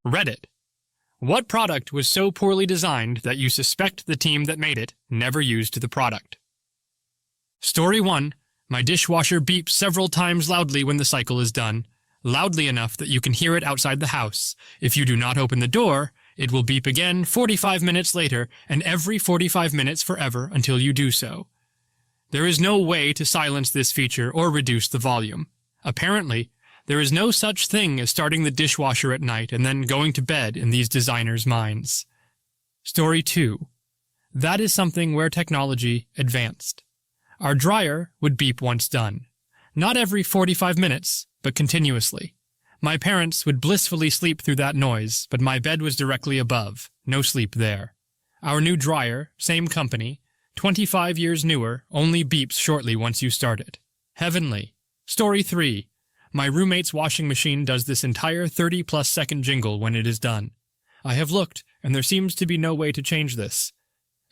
Reddit. What product was so poorly designed that you suspect the team that made it never used the product? Story 1. My dishwasher beeps several times loudly when the cycle is done, loudly enough that you can hear it outside the house. If you do not open the door, it will beep again 45 minutes later and every 45 minutes forever until you do so. There is no way to silence this feature or reduce the volume. Apparently, there is no such thing as starting the dishwasher at night and then going to bed in these designers' minds. Story 2. That is something where technology advanced. Our dryer would beep once done. Not every 45 minutes, but continuously. My parents would blissfully sleep through that noise, but my bed was directly above. No sleep there. Our new dryer, same company, 25 years newer, only beeps shortly once you start it. Heavenly. Story 3. My roommate's washing machine does this entire 30-plus second jingle when it is done. I have looked, and there seems to be no way to change this.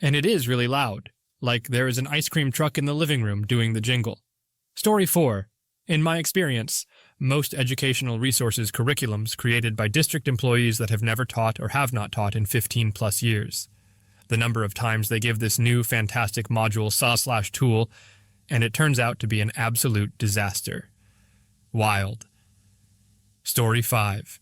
And it is really loud, like there is an ice cream truck in the living room doing the jingle. Story 4. In my experience, most educational resources curriculums created by district employees that have never taught or have not taught in 15-plus years. The number of times they give this new fantastic module saw/tool, and it turns out to be an absolute disaster. Wild. Story 5.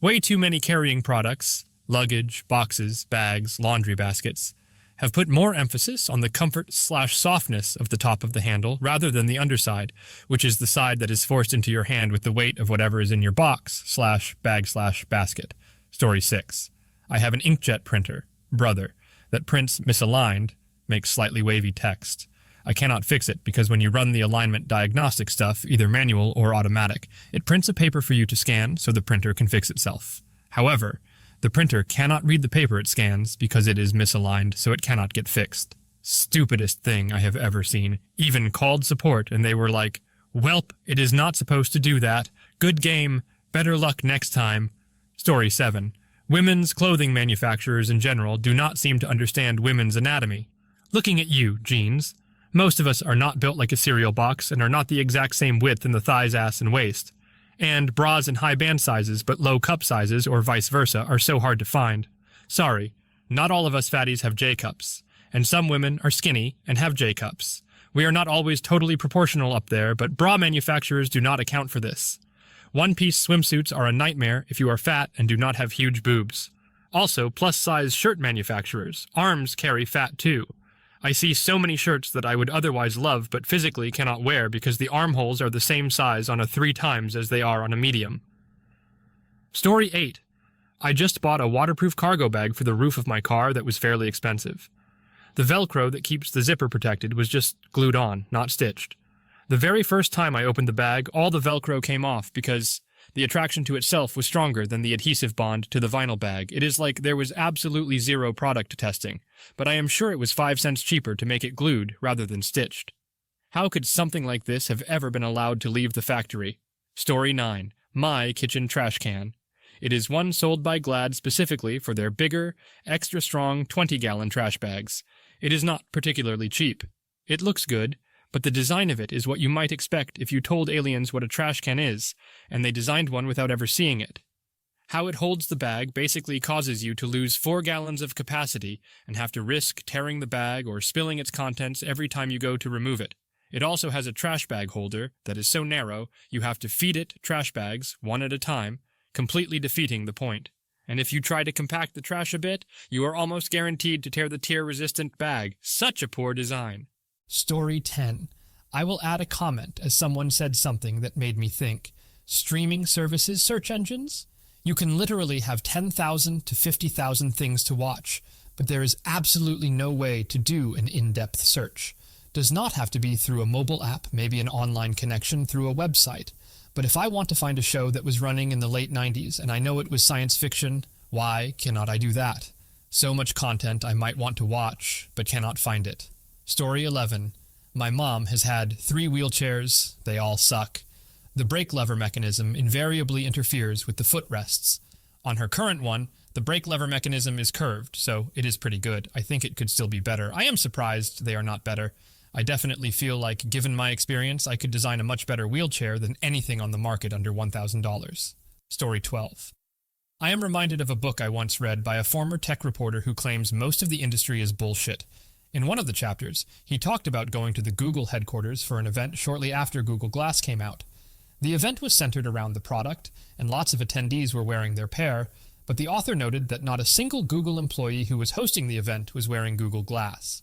Way too many carrying products, luggage, boxes, bags, laundry baskets, have put more emphasis on the comfort/softness of the top of the handle rather than the underside, which is the side that is forced into your hand with the weight of whatever is in your box/bag/basket. Story 6. I have an inkjet printer, brother, that prints misaligned, makes slightly wavy text. I cannot fix it because when you run the alignment diagnostic stuff, either manual or automatic, it prints a paper for you to scan so the printer can fix itself. However, the printer cannot read the paper it scans because it is misaligned, so it cannot get fixed. Stupidest thing I have ever seen. Even called support and they were like, "Welp, it is not supposed to do that. Good game. Better luck next time." Story 7. Women's clothing manufacturers in general do not seem to understand women's anatomy. Looking at you, jeans. Most of us are not built like a cereal box and are not the exact same width in the thighs, ass, and waist. And bras in high band sizes but low cup sizes, or vice versa, are so hard to find. Sorry, not all of us fatties have J-cups. And some women are skinny and have J-cups. We are not always totally proportional up there, but bra manufacturers do not account for this. One-piece swimsuits are a nightmare if you are fat and do not have huge boobs. Also, plus-size shirt manufacturers. Arms carry fat too. I see so many shirts that I would otherwise love but physically cannot wear because the armholes are the same size on a 3 times as they are on a medium. Story 8. I just bought a waterproof cargo bag for the roof of my car that was fairly expensive. The Velcro that keeps the zipper protected was just glued on, not stitched. The very first time I opened the bag, all the Velcro came off because the attraction to itself was stronger than the adhesive bond to the vinyl bag. It is like there was absolutely zero product testing, but I am sure it was 5 cents cheaper to make it glued rather than stitched. How could something like this have ever been allowed to leave the factory? Story 9. My kitchen trash can. It is one sold by Glad specifically for their bigger, extra-strong 20-gallon trash bags. It is not particularly cheap. It looks good, but the design of it is what you might expect if you told aliens what a trash can is, and they designed one without ever seeing it. How it holds the bag basically causes you to lose 4 gallons of capacity and have to risk tearing the bag or spilling its contents every time you go to remove it. It also has a trash bag holder that is so narrow you have to feed it trash bags, one at a time, completely defeating the point. And if you try to compact the trash a bit, you are almost guaranteed to tear the tear-resistant bag. Such a poor design. Story 10. I will add a comment as someone said something that made me think. Streaming services search engines? You can literally have 10,000 to 50,000 things to watch, but there is absolutely no way to do an in-depth search. Does not have to be through a mobile app, maybe an online connection through a website. But if I want to find a show that was running in the late 90s and I know it was science fiction, why cannot I do that? So much content I might want to watch, but cannot find it. Story 11. My mom has had 3 wheelchairs. They all suck. The brake lever mechanism invariably interferes with the footrests. On her current one, the brake lever mechanism is curved, so it is pretty good. I think it could still be better. I am surprised they are not better. I definitely feel like, given my experience, I could design a much better wheelchair than anything on the market under $1,000. Story 12. I am reminded of a book I once read by a former tech reporter who claims most of the industry is bullshit. In one of the chapters, he talked about going to the Google headquarters for an event shortly after Google Glass came out. The event was centered around the product, and lots of attendees were wearing their pair, but the author noted that not a single Google employee who was hosting the event was wearing Google Glass.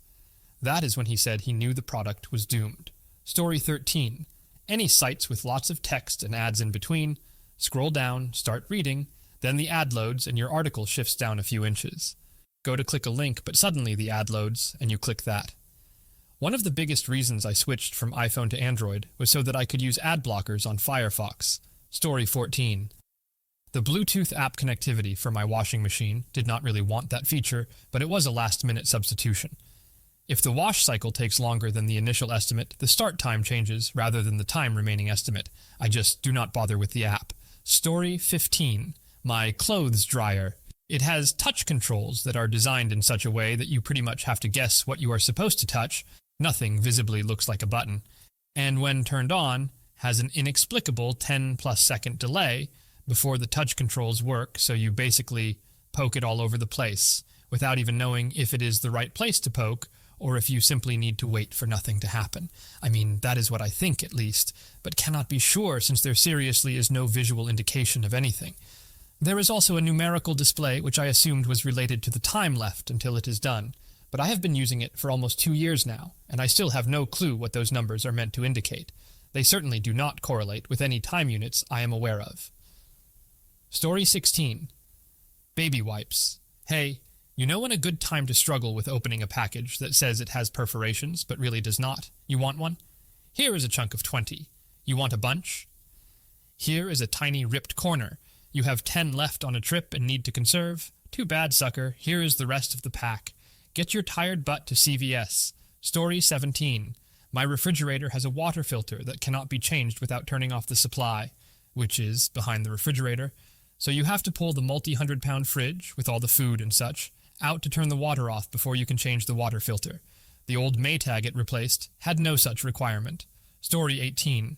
That is when he said he knew the product was doomed. Story 13. Any sites with lots of text and ads in between, scroll down, start reading, then the ad loads and your article shifts down a few inches. Go to click a link, but suddenly the ad loads, and you click that. One of the biggest reasons I switched from iPhone to Android was so that I could use ad blockers on Firefox. Story 14. The Bluetooth app connectivity for my washing machine did not really want that feature, but it was a last-minute substitution. If the wash cycle takes longer than the initial estimate, the start time changes rather than the time remaining estimate. I just do not bother with the app. Story 15. My clothes dryer. It has touch controls that are designed in such a way that you pretty much have to guess what you are supposed to touch. Nothing visibly looks like a button. And when turned on, has an inexplicable 10+ second delay before the touch controls work, so you basically poke it all over the place without even knowing if it is the right place to poke or if you simply need to wait for nothing to happen. I mean, that is what I think at least, but cannot be sure since there seriously is no visual indication of anything. There is also a numerical display which I assumed was related to the time left until it is done, but I have been using it for almost 2 years now, and I still have no clue what those numbers are meant to indicate. They certainly do not correlate with any time units I am aware of. Story 16. Baby wipes. Hey, you know when a good time to struggle with opening a package that says it has perforations but really does not? You want one? Here is a chunk of 20. You want a bunch? Here is a tiny ripped corner. You have 10 left on a trip and need to conserve? Too bad, sucker. Here is the rest of the pack. Get your tired butt to CVS. Story 17. My refrigerator has a water filter that cannot be changed without turning off the supply, which is behind the refrigerator. So you have to pull the multi-100-pound fridge, with all the food and such, out to turn the water off before you can change the water filter. The old Maytag it replaced had no such requirement. Story 18.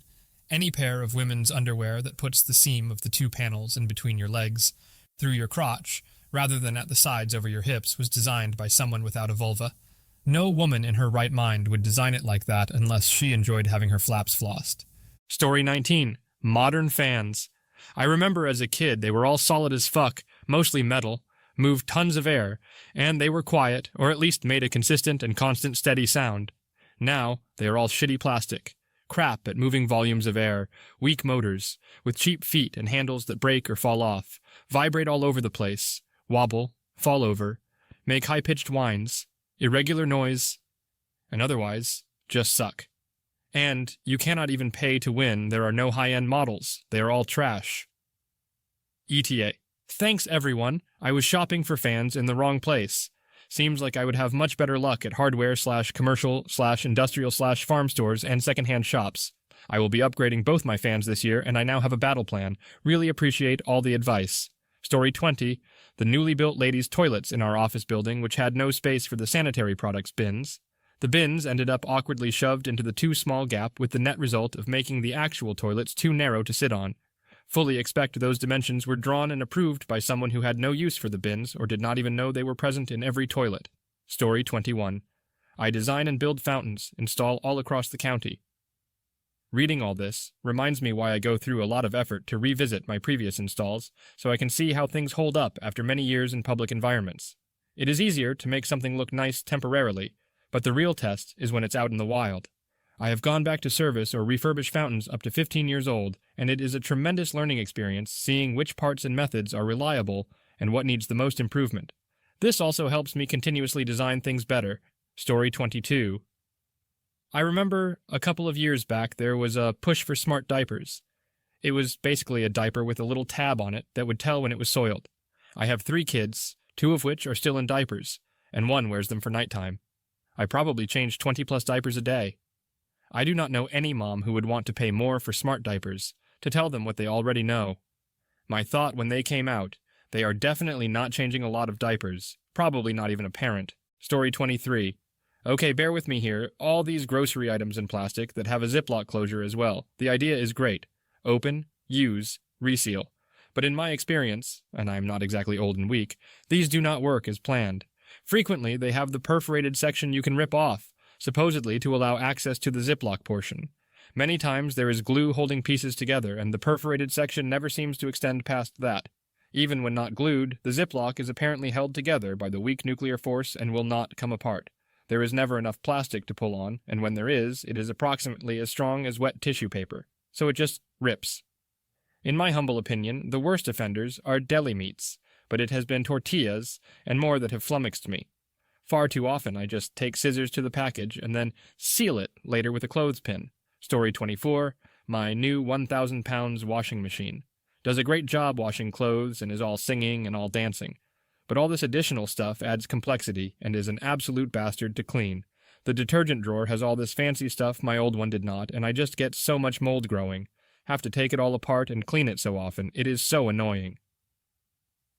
Any pair of women's underwear that puts the seam of the 2 panels in between your legs through your crotch, rather than at the sides over your hips, was designed by someone without a vulva. No woman in her right mind would design it like that unless she enjoyed having her flaps flossed. Story 19. Modern fans. I remember as a kid they were all solid as fuck, mostly metal, moved tons of air, and they were quiet, or at least made a consistent and constant steady sound. Now, they are all shitty plastic. Crap at moving volumes of air, weak motors, with cheap feet and handles that break or fall off, vibrate all over the place, wobble, fall over, make high-pitched whines, irregular noise, and otherwise just suck. And you cannot even pay to win. There are no high-end models. They are all trash. ETA. Thanks, everyone. I was shopping for fans in the wrong place. Seems like I would have much better luck at hardware/commercial/industrial/farm stores and secondhand shops. I will be upgrading both my fans this year, and I now have a battle plan. Really appreciate all the advice. Story 20. The newly built ladies' toilets in our office building, which had no space for the sanitary products bins. The bins ended up awkwardly shoved into the too small gap, with the net result of making the actual toilets too narrow to sit on. Fully expect those dimensions were drawn and approved by someone who had no use for the bins or did not even know they were present in every toilet. Story 21. I design and build fountains, install all across the county. Reading all this reminds me why I go through a lot of effort to revisit my previous installs so I can see how things hold up after many years in public environments. It is easier to make something look nice temporarily, but the real test is when it's out in the wild. I have gone back to service or refurbish fountains up to 15 years old, and it is a tremendous learning experience seeing which parts and methods are reliable and what needs the most improvement. This also helps me continuously design things better. Story 22. I remember a couple of years back there was a push for smart diapers. It was basically a diaper with a little tab on it that would tell when it was soiled. I have 3 kids, 2 of which are still in diapers, and 1 wears them for nighttime. I probably change 20+ diapers a day. I do not know any mom who would want to pay more for smart diapers, to tell them what they already know. My thought when they came out, they are definitely not changing a lot of diapers, probably not even a parent. Story 23. Okay, bear with me here, all these grocery items in plastic that have a Ziploc closure as well. The idea is great. Open, use, reseal. But in my experience, and I am not exactly old and weak, these do not work as planned. Frequently, they have the perforated section you can rip off, supposedly to allow access to the Ziploc portion. Many times there is glue holding pieces together, and the perforated section never seems to extend past that. Even when not glued, the Ziploc is apparently held together by the weak nuclear force and will not come apart. There is never enough plastic to pull on, and when there is, it is approximately as strong as wet tissue paper, so it just rips. In my humble opinion, the worst offenders are deli meats, but it has been tortillas and more that have flummoxed me. Far too often I just take scissors to the package and then seal it later with a clothespin. Story 24, my new 1,000 pounds washing machine. Does a great job washing clothes and is all singing and all dancing. But all this additional stuff adds complexity and is an absolute bastard to clean. The detergent drawer has all this fancy stuff my old one did not, and I just get so much mold growing. Have to take it all apart and clean it so often. It is so annoying.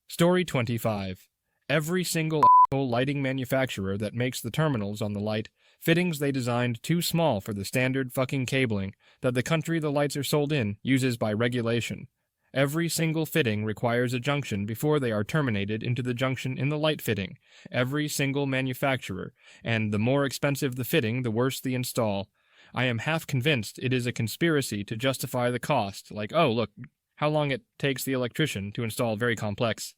Story 25. Every single lighting manufacturer that makes the terminals on the light, fittings they designed too small for the standard fucking cabling that the country the lights are sold in uses by regulation. Every single fitting requires a junction before they are terminated into the junction in the light fitting. Every single manufacturer, and the more expensive the fitting, the worse the install. I am half convinced it is a conspiracy to justify the cost, like, oh, look, how long it takes the electrician to install very complex.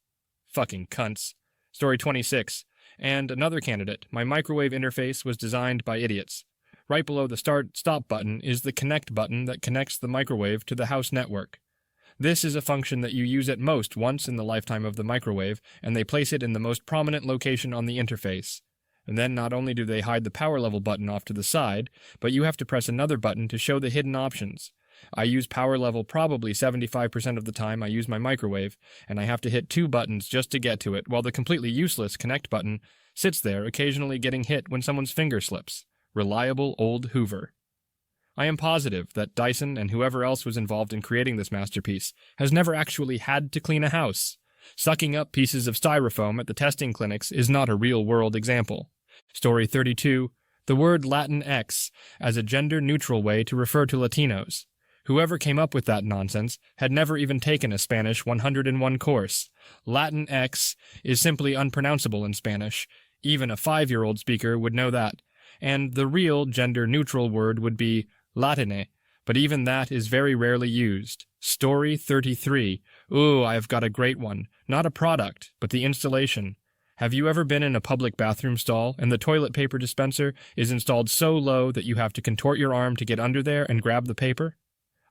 Fucking cunts. Story 26. And another candidate, my microwave interface was designed by idiots. Right below the start-stop button is the connect button that connects the microwave to the house network. This is a function that you use at most once in the lifetime of the microwave, and they place it in the most prominent location on the interface. And then not only do they hide the power level button off to the side, but you have to press another button to show the hidden options. I use power level probably 75% of the time I use my microwave, and I have to hit 2 buttons just to get to it, while the completely useless connect button sits there occasionally getting hit when someone's finger slips. Reliable old Hoover. I am positive that Dyson and whoever else was involved in creating this masterpiece has never actually had to clean a house. Sucking up pieces of styrofoam at the testing clinics is not a real-world example. Story 32. The word Latinx as a gender-neutral way to refer to Latinos. Whoever came up with that nonsense had never even taken a Spanish 101 course. Latinx is simply unpronounceable in Spanish. Even a 5-year-old speaker would know that. And the real gender-neutral word would be Latine, but even that is very rarely used. Story 33. Ooh, I've got a great one. Not a product, but the installation. Have you ever been in a public bathroom stall and the toilet paper dispenser is installed so low that you have to contort your arm to get under there and grab the paper?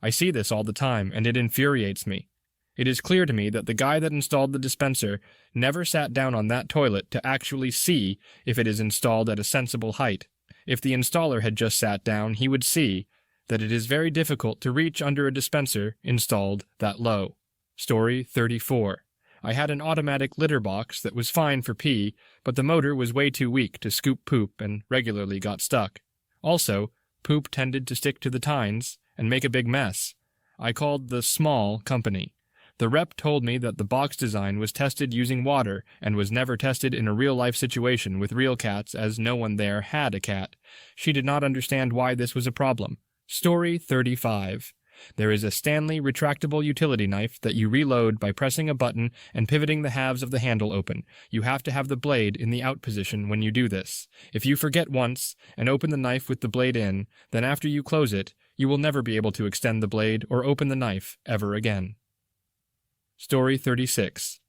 I see this all the time, and it infuriates me. It is clear to me that the guy that installed the dispenser never sat down on that toilet to actually see if it is installed at a sensible height. If the installer had just sat down, he would see that it is very difficult to reach under a dispenser installed that low. Story 34. I had an automatic litter box that was fine for pee, but the motor was way too weak to scoop poop and regularly got stuck. Also, poop tended to stick to the tines and make a big mess. I called the small company. The rep told me that the box design was tested using water and was never tested in a real-life situation with real cats, as no one there had a cat. She did not understand why this was a problem. Story 35. There is a Stanley retractable utility knife that you reload by pressing a button and pivoting the halves of the handle open. You have to have the blade in the out position when you do this. If you forget once and open the knife with the blade in, then after you close it, you will never be able to extend the blade or open the knife ever again. Story 36.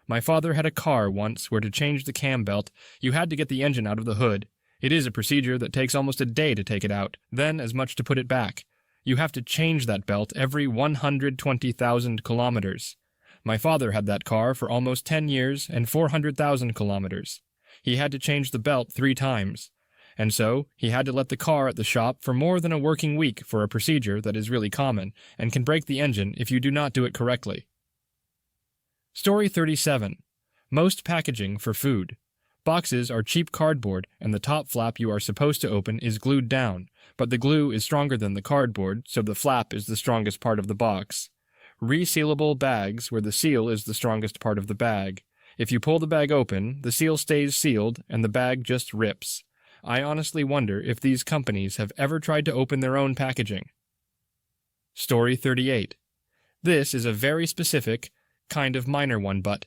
My father had a car once where to change the cam belt, you had to get the engine out of the hood. It is a procedure that takes almost a day to take it out, then as much to put it back. You have to change that belt every 120,000 kilometers. My father had that car for almost 10 years and 400,000 kilometers. He had to change the belt 3 times. And so, he had to let the car at the shop for more than a working week for a procedure that is really common and can break the engine if you do not do it correctly. Story 37. Most packaging for food. Boxes are cheap cardboard, and the top flap you are supposed to open is glued down, but the glue is stronger than the cardboard, so the flap is the strongest part of the box. Resealable bags where the seal is the strongest part of the bag. If you pull the bag open, the seal stays sealed, and the bag just rips. I honestly wonder if these companies have ever tried to open their own packaging. Story 38. This is a very specific, Kind of minor one, but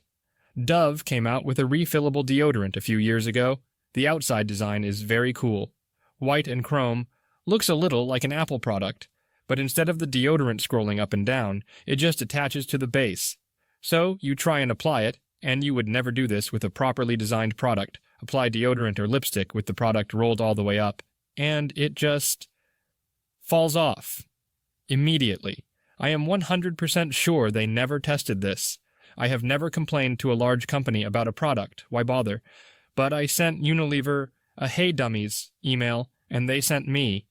Dove came out with a refillable deodorant a few years ago. The outside design is very cool. White and chrome, looks a little like an Apple product, but instead of the deodorant scrolling up and down, it just attaches to the base. So you try and apply it, and you would never do this with a properly designed product. Apply deodorant or lipstick with the product rolled all the way up, and it just falls off. Immediately. I am 100% sure they never tested this. I have never complained to a large company about a product, why bother? But I sent Unilever a "Hey Dummies" email, and they sent me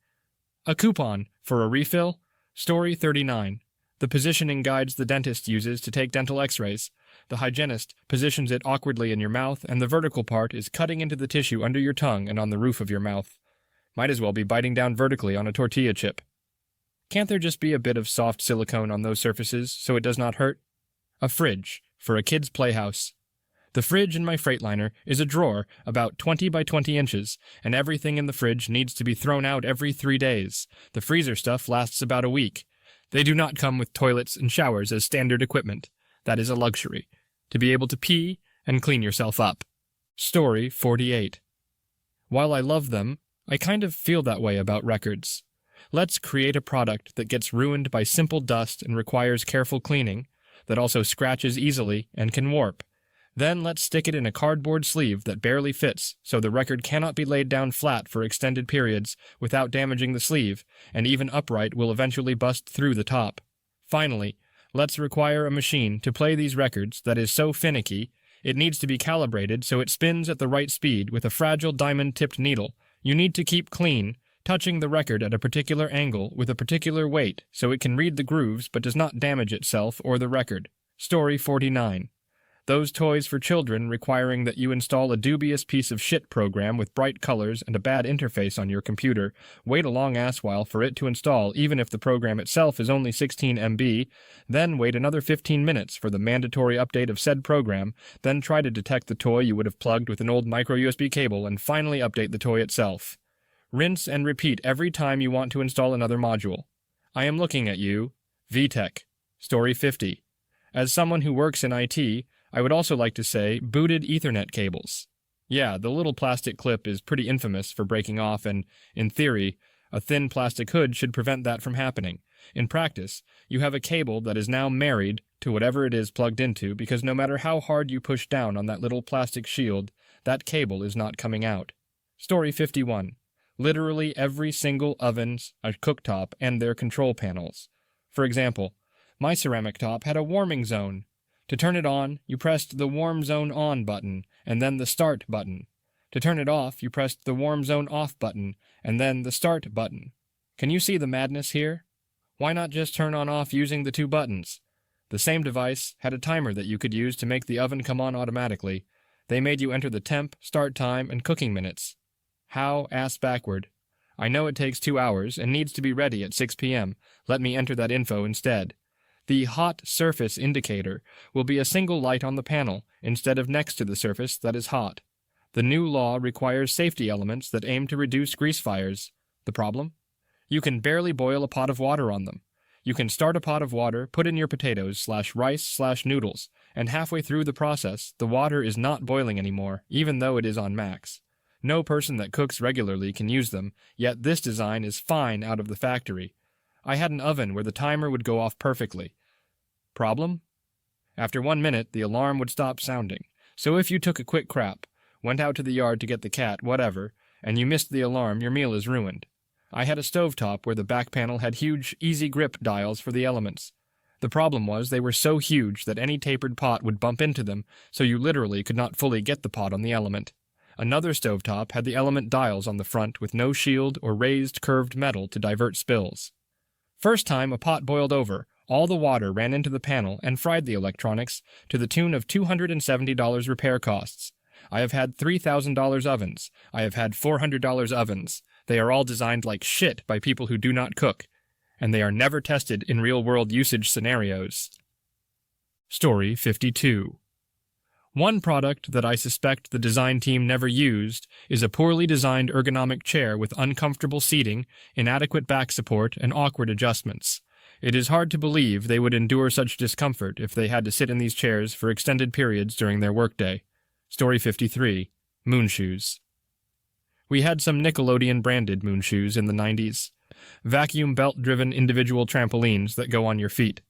a coupon for a refill. Story 39. The positioning guides the dentist uses to take dental x-rays. The hygienist positions it awkwardly in your mouth, and the vertical part is cutting into the tissue under your tongue and on the roof of your mouth. Might as well be biting down vertically on a tortilla chip. Can't there just be a bit of soft silicone on those surfaces so it does not hurt? A fridge for a kid's playhouse. The fridge in my Freightliner is a drawer about 20 by 20 inches, and everything in the fridge needs to be thrown out every 3 days. The freezer stuff lasts about a week. They do not come with toilets and showers as standard equipment. That is a luxury. To be able to pee and clean yourself up. Story 48. While I love them, I kind of feel that way about records. Let's create a product that gets ruined by simple dust and requires careful cleaning, that also scratches easily and can warp. Then let's stick it in a cardboard sleeve that barely fits, so the record cannot be laid down flat for extended periods without damaging the sleeve, and even upright will eventually bust through the top. Finally, let's require a machine to play these records that is so finicky, it needs to be calibrated so it spins at the right speed with a fragile diamond-tipped needle. You need to keep clean, touching the record at a particular angle with a particular weight so it can read the grooves but does not damage itself or the record. Story 49. Those toys for children requiring that you install a dubious piece of shit program with bright colors and a bad interface on your computer, wait a long ass while for it to install even if the program itself is only 16 MB, then wait another 15 minutes for the mandatory update of said program, then try to detect the toy you would have plugged with an old micro USB cable and finally update the toy itself. Rinse and repeat every time you want to install another module. I am looking at you. VTech. Story 50. As someone who works in IT, I would also like to say booted Ethernet cables. Yeah, the little plastic clip is pretty infamous for breaking off and, in theory, a thin plastic hood should prevent that from happening. In practice, you have a cable that is now married to whatever it is plugged into because no matter how hard you push down on that little plastic shield, that cable is not coming out. Story 51. Literally every single ovens, a cooktop, and their control panels. For example, my ceramic top had a warming zone. To turn it on, you pressed the Warm Zone On button, and then the Start button. To turn it off, you pressed the Warm Zone Off button, and then the Start button. Can you see the madness here? Why not just turn on/off using the two buttons? The same device had a timer that you could use to make the oven come on automatically. They made you enter the temp, start time, and cooking minutes. How ass backward. I know it takes 2 hours and needs to be ready at 6 p.m. Let me enter that info instead. The hot surface indicator will be a single light on the panel instead of next to the surface that is hot. The new law requires safety elements that aim to reduce grease fires. The problem? You can barely boil a pot of water on them. You can start a pot of water, put in your potatoes/rice/noodles, and halfway through the process, the water is not boiling anymore, even though it is on max. No person that cooks regularly can use them, yet this design is fine out of the factory. I had an oven where the timer would go off perfectly. Problem? After 1 minute, the alarm would stop sounding. So if you took a quick crap, went out to the yard to get the cat, whatever, and you missed the alarm, your meal is ruined. I had a stovetop where the back panel had huge, easy grip dials for the elements. The problem was they were so huge that any tapered pot would bump into them, so you literally could not fully get the pot on the element. Another stovetop had the element dials on the front with no shield or raised curved metal to divert spills. First time a pot boiled over, all the water ran into the panel and fried the electronics to the tune of $270 repair costs. I have had $3,000 ovens. I have had $400 ovens. They are all designed like shit by people who do not cook, and they are never tested in real-world usage scenarios. Story 52. One product that I suspect the design team never used is a poorly designed ergonomic chair with uncomfortable seating, inadequate back support, and awkward adjustments. It is hard to believe they would endure such discomfort if they had to sit in these chairs for extended periods during their workday. Story 53. Moon Shoes. We had some Nickelodeon-branded moon shoes in the 90s. Vacuum belt-driven individual trampolines that go on your feet.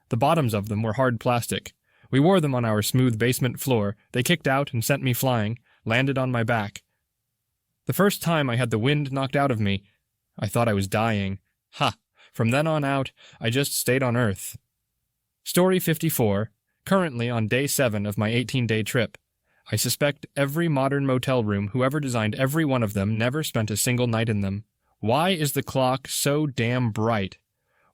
The bottoms of them were hard plastic. We wore them on our smooth basement floor. They kicked out and sent me flying, landed on my back. The first time I had the wind knocked out of me, I thought I was dying. Ha! From then on out, I just stayed on Earth. Story 54. Currently on day 7 of my 18-day trip. I suspect every modern motel room, whoever designed every one of them, never spent a single night in them. Why is the clock so damn bright?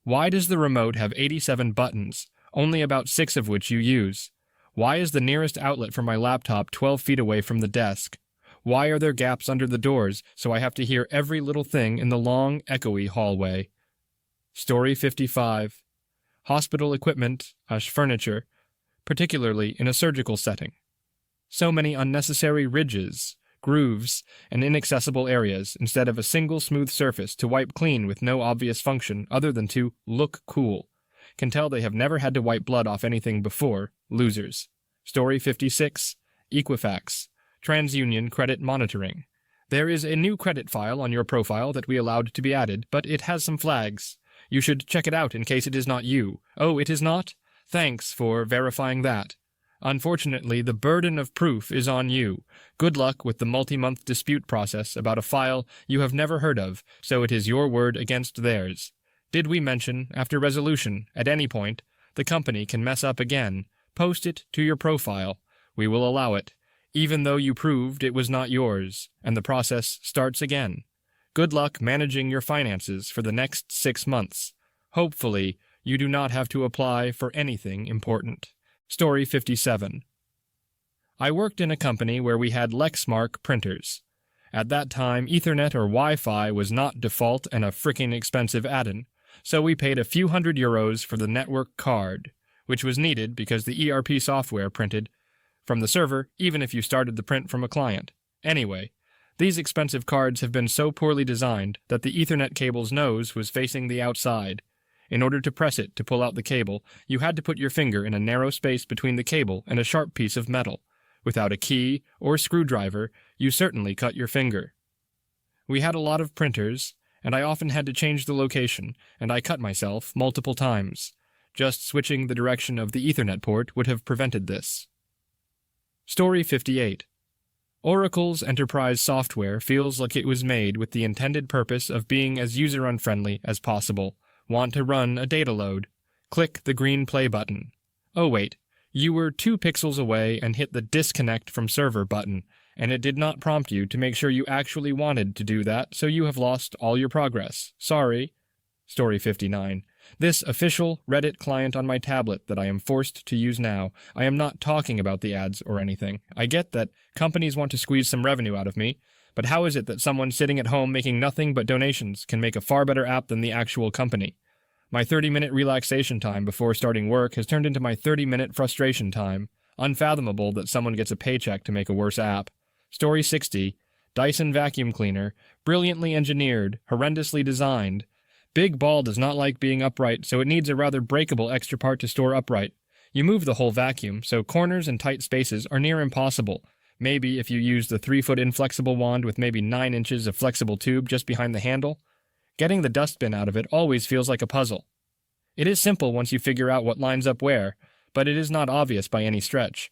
Why does the remote have 87 buttons, only about 6 of which you use? Why is the nearest outlet for my laptop 12 feet away from the desk? Why are there gaps under the doors, so I have to hear every little thing in the long, echoey hallway? Story 55. Hospital equipment, furniture, particularly in a surgical setting. So many unnecessary ridges, grooves, and inaccessible areas instead of a single smooth surface to wipe clean with no obvious function other than to look cool. Can tell they have never had to wipe blood off anything before. Losers. Story 56. Equifax. TransUnion Credit Monitoring. There is a new credit file on your profile that we allowed to be added, but it has some flags. You should check it out in case it is not you. Oh, it is not? Thanks for verifying that. Unfortunately, the burden of proof is on you. Good luck with the multi-month dispute process about a file you have never heard of, so it is your word against theirs. Did we mention, after resolution, at any point, the company can mess up again? Post it to your profile. We will allow it, even though you proved it was not yours, and the process starts again. Good luck managing your finances for the next 6 months. Hopefully, you do not have to apply for anything important. Story 57. I worked in a company where we had Lexmark printers. At that time, Ethernet or Wi-Fi was not default and a frickin' expensive add-in, so we paid a few €100 for the network card, which was needed because the ERP software printed from the server even if you started the print from a client. Anyway, these expensive cards have been so poorly designed that the Ethernet cable's nose was facing the outside. In order to press it to pull out the cable, you had to put your finger in a narrow space between the cable and a sharp piece of metal. Without a key or screwdriver, you certainly cut your finger. We had a lot of printers, and I often had to change the location, and I cut myself multiple times. Just switching the direction of the Ethernet port would have prevented this. Story 58. Oracle's enterprise software feels like it was made with the intended purpose of being as user-unfriendly as possible. Want to run a data load? Click the green play button. Oh wait, you were 2 pixels away and hit the disconnect from server button, and it did not prompt you to make sure you actually wanted to do that, so you have lost all your progress. Sorry. Story 59. This official Reddit client on my tablet that I am forced to use now, I am not talking about the ads or anything. I get that companies want to squeeze some revenue out of me, but how is it that someone sitting at home making nothing but donations can make a far better app than the actual company? My 30-minute relaxation time before starting work has turned into my 30-minute frustration time. Unfathomable that someone gets a paycheck to make a worse app. Story 60. Dyson vacuum cleaner. Brilliantly engineered. Horrendously designed. Big Ball does not like being upright, so it needs a rather breakable extra part to store upright. You move the whole vacuum, so corners and tight spaces are near impossible. Maybe if you use the 3-foot inflexible wand with maybe 9 inches of flexible tube just behind the handle. Getting the dustbin out of it always feels like a puzzle. It is simple once you figure out what lines up where, but it is not obvious by any stretch.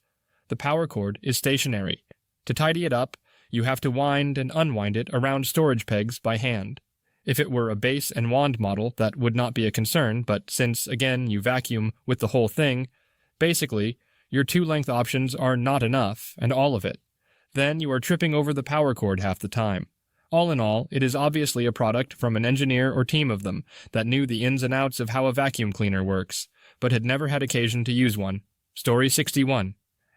The power cord is stationary. To tidy it up, you have to wind and unwind it around storage pegs by hand. If it were a base and wand model, that would not be a concern, but since, again, you vacuum with the whole thing, basically, your 2 length options are not enough, and all of it. Then you are tripping over the power cord half the time. All in all, it is obviously a product from an engineer or team of them that knew the ins and outs of how a vacuum cleaner works, but had never had occasion to use one. Story 61.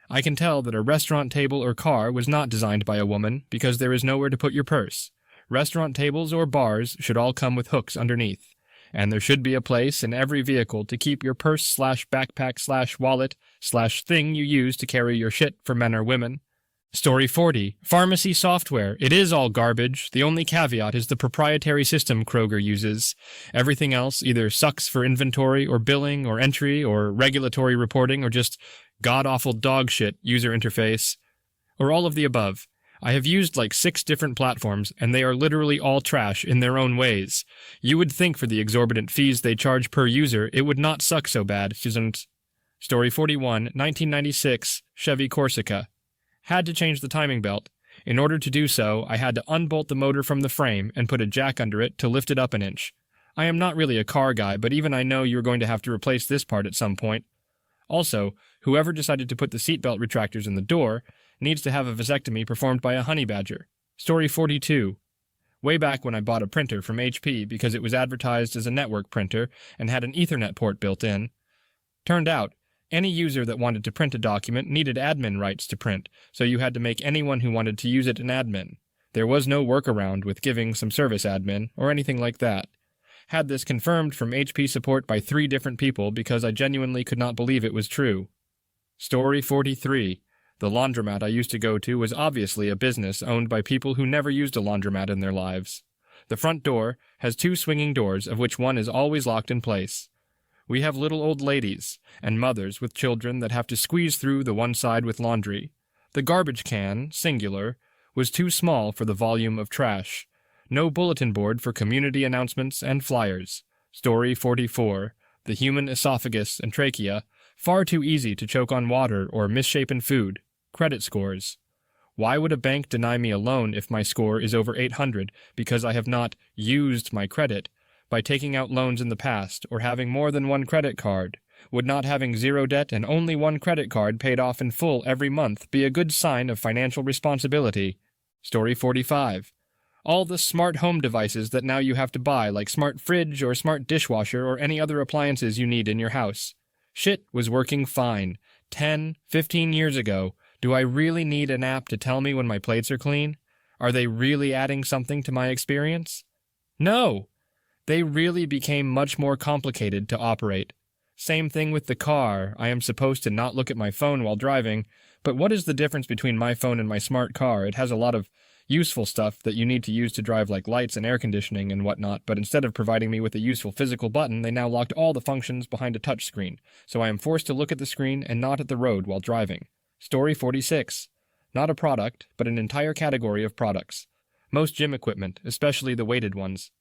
I can tell that a restaurant table or car was not designed by a woman because there is nowhere to put your purse. Restaurant tables or bars should all come with hooks underneath, and there should be a place in every vehicle to keep your purse/backpack/wallet/thing you use to carry your shit for men or women. Story 40. Pharmacy software. It is all garbage. The only caveat is the proprietary system Kroger uses. Everything else either sucks for inventory or billing or entry or regulatory reporting or just god-awful dog shit user interface. Or all of the above. I have used like 6 different platforms, and they are literally all trash in their own ways. You would think for the exorbitant fees they charge per user, it would not suck so bad, shouldn't. Story 41, 1996, Chevy Corsica. Had to change the timing belt. In order to do so, I had to unbolt the motor from the frame and put a jack under it to lift it up an inch. I am not really a car guy, but even I know you're going to have to replace this part at some point. Also, whoever decided to put the seatbelt retractors in the door needs to have a vasectomy performed by a honey badger. Story 42. Way back when I bought a printer from HP because it was advertised as a network printer and had an Ethernet port built in. Turned out, any user that wanted to print a document needed admin rights to print, so you had to make anyone who wanted to use it an admin. There was no workaround with giving some service admin or anything like that. Had this confirmed from HP support by 3 different people because I genuinely could not believe it was true. Story 43. The laundromat I used to go to was obviously a business owned by people who never used a laundromat in their lives. The front door has 2 swinging doors, of which one is always locked in place. We have little old ladies and mothers with children that have to squeeze through the one side with laundry. The garbage can, singular, was too small for the volume of trash. No bulletin board for community announcements and flyers. Story 44. The human esophagus and trachea, far too easy to choke on water or misshapen food. Credit scores. Why would a bank deny me a loan if my score is over 800 because I have not used my credit by taking out loans in the past or having more than one credit card? Would not having 0 debt and only one credit card paid off in full every month be a good sign of financial responsibility? Story 45. All the smart home devices that now you have to buy, like smart fridge or smart dishwasher or any other appliances you need in your house. Shit was working fine. 10, 15 years ago. Do I really need an app to tell me when my plates are clean? Are they really adding something to my experience? No! They really became much more complicated to operate. Same thing with the car. I am supposed to not look at my phone while driving, but what is the difference between my phone and my smart car? It has a lot of useful stuff that you need to use to drive, like lights and air conditioning and whatnot, but instead of providing me with a useful physical button, they now locked all the functions behind a touchscreen, so I am forced to look at the screen and not at the road while driving. Story 46. Not a product, but an entire category of products. Most gym equipment, especially the weighted ones.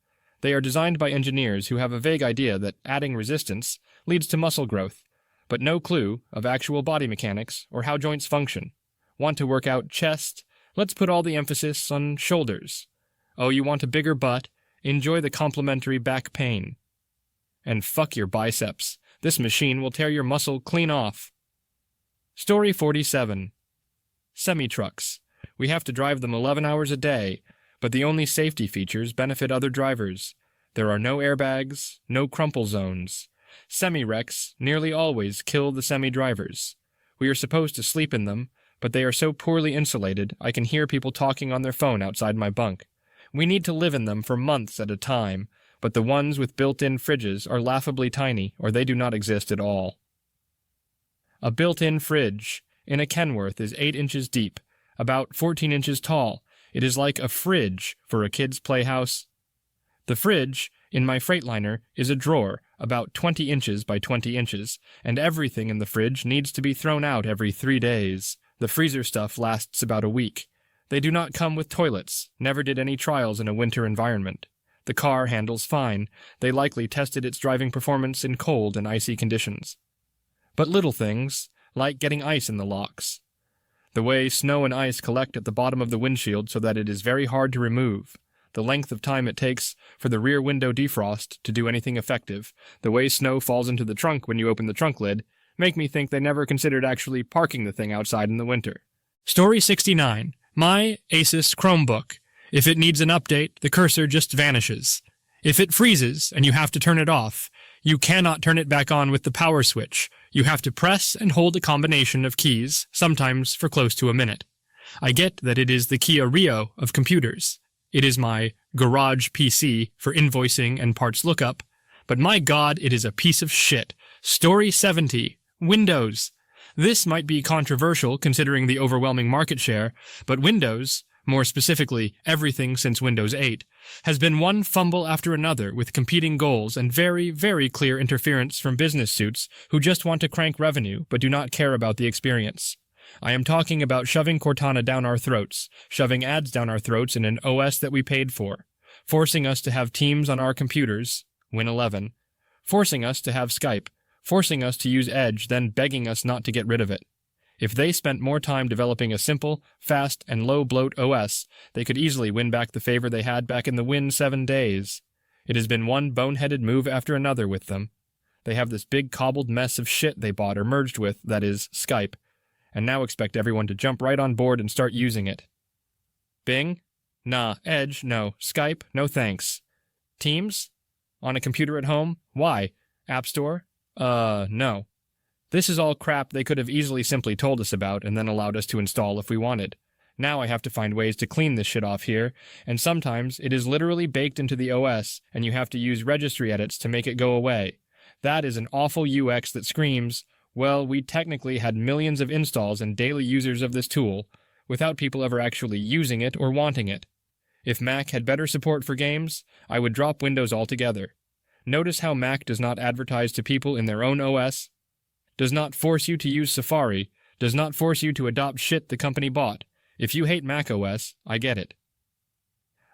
They are designed by engineers who have a vague idea that adding resistance leads to muscle growth, but no clue of actual body mechanics or how joints function. Want to work out chest? Let's put all the emphasis on shoulders. Oh, you want a bigger butt? Enjoy the complimentary back pain. And fuck your biceps. This machine will tear your muscle clean off. Story 47. Semi-trucks. We have to drive them 11 hours a day, but the only safety features benefit other drivers. There are no airbags, no crumple zones. Semi-wrecks nearly always kill the semi-drivers. We are supposed to sleep in them, but they are so poorly insulated I can hear people talking on their phone outside my bunk. We need to live in them for months at a time, but the ones with built-in fridges are laughably tiny, or they do not exist at all. A built-in fridge in a Kenworth is 8 inches deep, about 14 inches tall. It is like a fridge for a kid's playhouse. The fridge in my Freightliner is a drawer about 20 inches by 20 inches, and everything in the fridge needs to be thrown out every 3 days. The freezer stuff lasts about a week. They do not come with toilets, never did any trials in a winter environment. The car handles fine. They likely tested its driving performance in cold and icy conditions. But little things, like getting ice in the locks. The way snow and ice collect at the bottom of the windshield so that it is very hard to remove. The length of time it takes for the rear window defrost to do anything effective. The way snow falls into the trunk when you open the trunk lid make me think they never considered actually parking the thing outside in the winter. Story 69. My Asus Chromebook. If it needs an update, the cursor just vanishes. If it freezes and you have to turn it off, you cannot turn it back on with the power switch. You have to press and hold a combination of keys, sometimes for close to a minute. I get that it is the Kia Rio of computers. It is my garage PC for invoicing and parts lookup, but my God, it is a piece of shit. Story 70. Windows. This might be controversial considering the overwhelming market share, but Windows, more specifically everything since Windows 8, has been one fumble after another with competing goals and very, very clear interference from business suits who just want to crank revenue but do not care about the experience. I am talking about shoving Cortana down our throats, shoving ads down our throats in an OS that we paid for, forcing us to have Teams on our computers, Win 11, forcing us to have Skype, forcing us to use Edge, then begging us not to get rid of it. If they spent more time developing a simple, fast, and low-bloat OS, they could easily win back the favor they had back in the Win 7 days. It has been one boneheaded move after another with them. They have this big cobbled mess of shit they bought or merged with, that is, Skype, and now expect everyone to jump right on board and start using it. Bing? Nah. Edge? No. Skype? No thanks. Teams? On a computer at home? Why? App Store? No. This is all crap they could have easily simply told us about and then allowed us to install if we wanted. Now I have to find ways to clean this shit off here, and sometimes it is literally baked into the OS, and you have to use registry edits to make it go away. That is an awful UX that screams, well, we technically had millions of installs and daily users of this tool, without people ever actually using it or wanting it. If Mac had better support for games, I would drop Windows altogether. Notice how Mac does not advertise to people in their own OS, does not force you to use Safari, does not force you to adopt shit the company bought. If you hate Mac OS, I get it.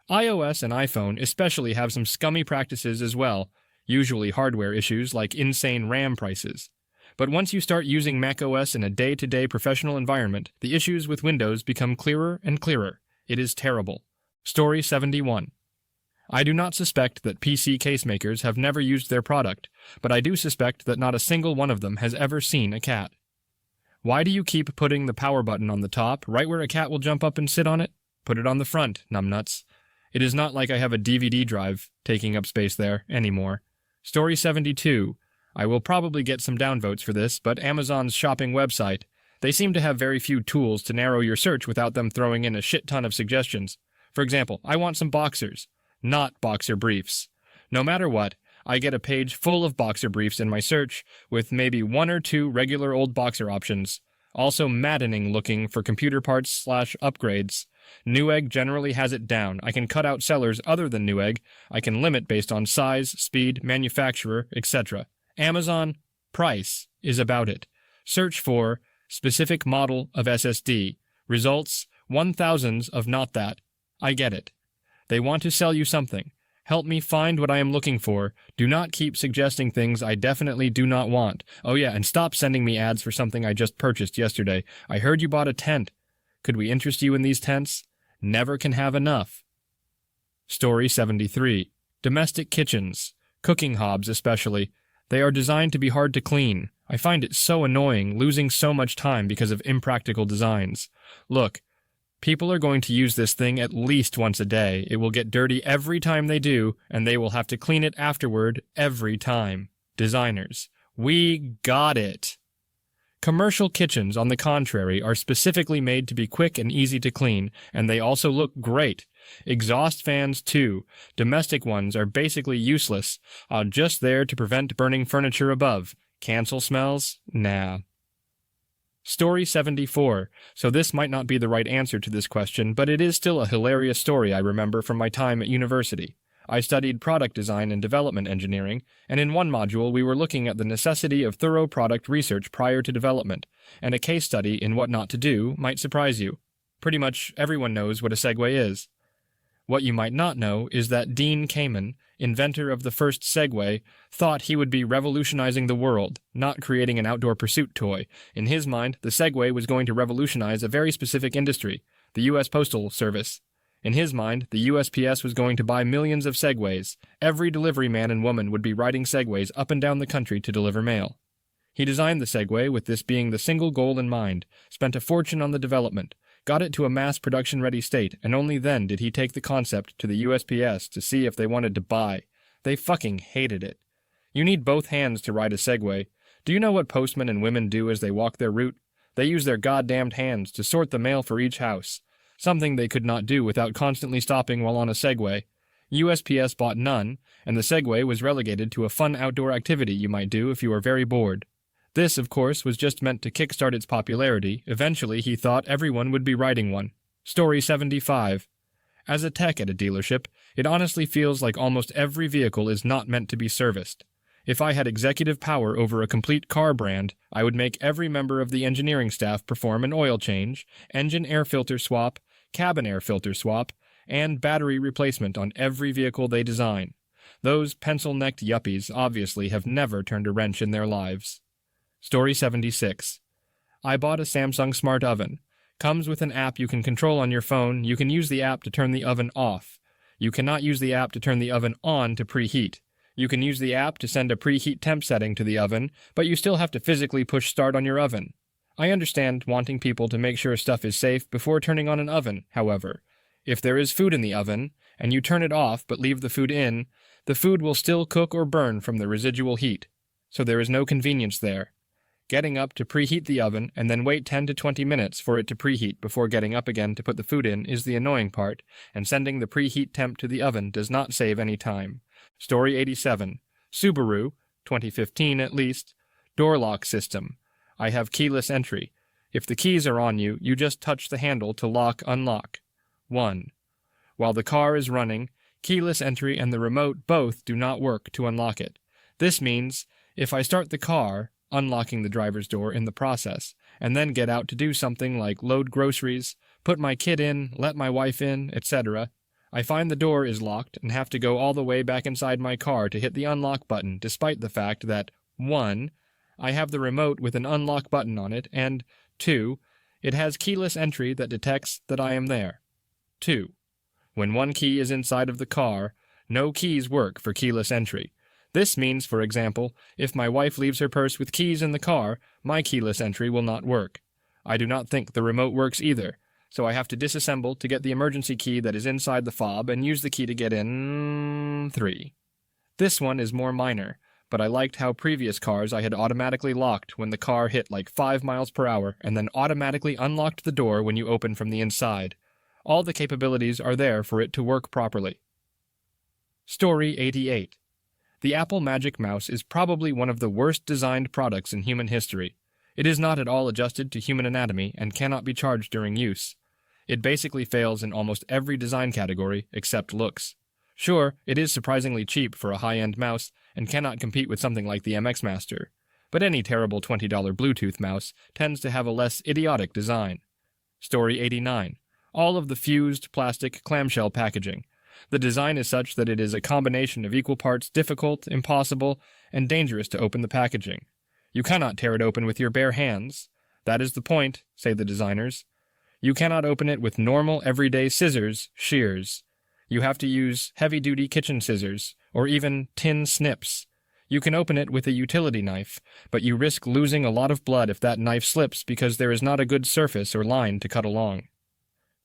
iOS and iPhone especially have some scummy practices as well, usually hardware issues like insane RAM prices. But once you start using Mac OS in a day-to-day professional environment, the issues with Windows become clearer and clearer. It is terrible. Story 71. I do not suspect that PC casemakers have never used their product, but I do suspect that not a single one of them has ever seen a cat. Why do you keep putting the power button on the top, right where a cat will jump up and sit on it? Put it on the front, numbnuts. It is not like I have a DVD drive taking up space there anymore. Story 72. I will probably get some downvotes for this, but Amazon's shopping website, they seem to have very few tools to narrow your search without them throwing in a shit ton of suggestions. For example, I want some boxers, not boxer briefs. No matter what, I get a page full of boxer briefs in my search, with maybe one or two regular old boxer options. Also maddening looking for computer parts/upgrades. Newegg generally has it down. I can cut out sellers other than Newegg. I can limit based on size, speed, manufacturer, etc. Amazon, price, is about it. Search for specific model of SSD. Results, 1,000s of not that. I get it. They want to sell you something. Help me find what I am looking for. Do not keep suggesting things I definitely do not want. Oh yeah, and stop sending me ads for something I just purchased yesterday. I heard you bought a tent. Could we interest you in these tents? Never can have enough. Story 73. Domestic kitchens. Cooking hobs especially. They are designed to be hard to clean. I find it so annoying losing so much time because of impractical designs. Look, people are going to use this thing at least once a day. It will get dirty every time they do, and they will have to clean it afterward every time. Designers. We got it. Commercial kitchens, on the contrary, are specifically made to be quick and easy to clean, and they also look great. Exhaust fans, too. Domestic ones are basically useless, just there to prevent burning furniture above. Cancel smells? Nah. Story 74. So this might not be the right answer to this question, but it is still a hilarious story I remember from my time at university. I studied product design and development engineering, and in one module we were looking at the necessity of thorough product research prior to development, and a case study in what not to do might surprise you. Pretty much everyone knows what a Segway is. What you might not know is that Dean Kamen, inventor of the first Segway, thought he would be revolutionizing the world, not creating an outdoor pursuit toy. In his mind, the Segway was going to revolutionize a very specific industry, the U.S. Postal Service. In his mind, the USPS was going to buy millions of Segways. Every delivery man and woman would be riding Segways up and down the country to deliver mail. He designed the Segway with this being the single goal in mind, spent a fortune on the development, got it to a mass production-ready state, and only then did he take the concept to the USPS to see if they wanted to buy. They fucking hated it. You need both hands to ride a Segway. Do you know what postmen and women do as they walk their route? They use their goddamned hands to sort the mail for each house. Something they could not do without constantly stopping while on a Segway. USPS bought none, and the Segway was relegated to a fun outdoor activity you might do if you are very bored. This, of course, was just meant to kickstart its popularity. Eventually, he thought everyone would be riding one. Story 75. As a tech at a dealership, it honestly feels like almost every vehicle is not meant to be serviced. If I had executive power over a complete car brand, I would make every member of the engineering staff perform an oil change, engine air filter swap, cabin air filter swap, and battery replacement on every vehicle they design. Those pencil-necked yuppies obviously have never turned a wrench in their lives. Story 76. I bought a Samsung Smart Oven. Comes with an app you can control on your phone. You can use the app to turn the oven off. You cannot use the app to turn the oven on to preheat. You can use the app to send a preheat temp setting to the oven, but you still have to physically push start on your oven. I understand wanting people to make sure stuff is safe before turning on an oven, however. If there is food in the oven, and you turn it off but leave the food in, the food will still cook or burn from the residual heat. So there is no convenience there. Getting up to preheat the oven and then wait 10 to 20 minutes for it to preheat before getting up again to put the food in is the annoying part, and sending the preheat temp to the oven does not save any time. Story 87. Subaru, 2015 at least, door lock system. I have keyless entry. If the keys are on you, you just touch the handle to lock unlock. 1. While the car is running, keyless entry and the remote both do not work to unlock it. This means, if I start the car, unlocking the driver's door in the process, and then get out to do something like load groceries, put my kid in, let my wife in, etc., I find the door is locked and have to go all the way back inside my car to hit the unlock button, despite the fact that 1. I have the remote with an unlock button on it, and 2. It has keyless entry that detects that I am there. 2. When one key is inside of the car, no keys work for keyless entry. This means, for example, if my wife leaves her purse with keys in the car, my keyless entry will not work. I do not think the remote works either, so I have to disassemble to get the emergency key that is inside the fob and use the key to get in. 3. This one is more minor, but I liked how previous cars I had automatically locked when the car hit like 5 miles per hour and then automatically unlocked the door when you open from the inside. All the capabilities are there for it to work properly. Story 88. The Apple Magic Mouse is probably one of the worst designed products in human history. It is not at all adjusted to human anatomy and cannot be charged during use. It basically fails in almost every design category except looks. Sure, it is surprisingly cheap for a high-end mouse and cannot compete with something like the MX Master, but any terrible $20 Bluetooth mouse tends to have a less idiotic design. Story 89. All of the fused plastic clamshell packaging. The design is such that it is a combination of equal parts difficult, impossible, and dangerous to open the packaging. You cannot tear it open with your bare hands. That is the point, say the designers. You cannot open it with normal, everyday scissors, shears. You have to use heavy-duty kitchen scissors, or even tin snips. You can open it with a utility knife, but you risk losing a lot of blood if that knife slips because there is not a good surface or line to cut along.